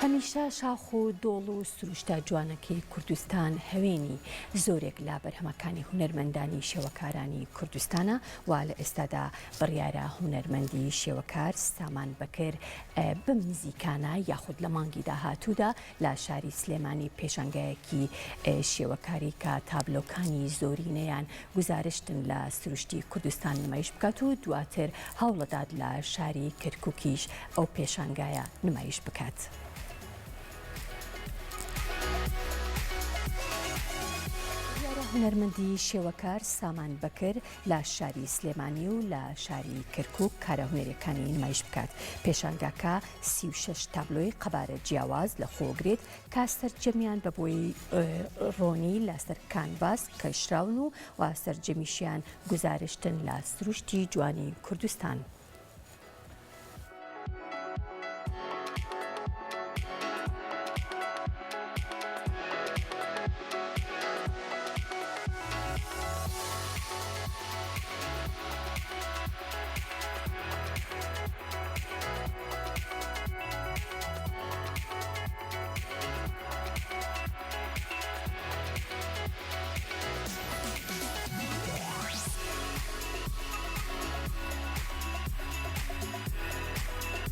هەمیشە شاخ و دۆڵ و سروشتە جوانەکەی کوردستان هەوێنی زۆرێک لا بەرهەمەکانی هونەرمەندانی شێوەکارانی کوردستانە و لە ئێستادا بڕیارە هونەرمەندی شێوەکار سامان بەکر بم نزیکانە یاخود لە مانگی داهاتوودا لە شاری سلێمانی پێشانگایەکی شێوەکاری کە تابلۆکانی زۆرینەیان گزارشتن لە سروشتی کوردستان نمایش بکات و دواتر هەوڵەداد لە شاری کەرکووکیش ئەو پێشانگایە نمایش بکات. هونەرمەندی شێوەکار سامان بەکر لە شاری سلێمانی و لە شاری کەرکووک کارە هونەریەکانی نمایش بکات. پێشانگاکە 36 تابلۆی قەبارە جیاواز لە خۆگرێت کە سەرجەمیان بە بۆی ڕۆنی لەسەر کانڤاس کەشراون و سەرجەمیشیان گزارشتن لە سروشتی جوانی کوردستان.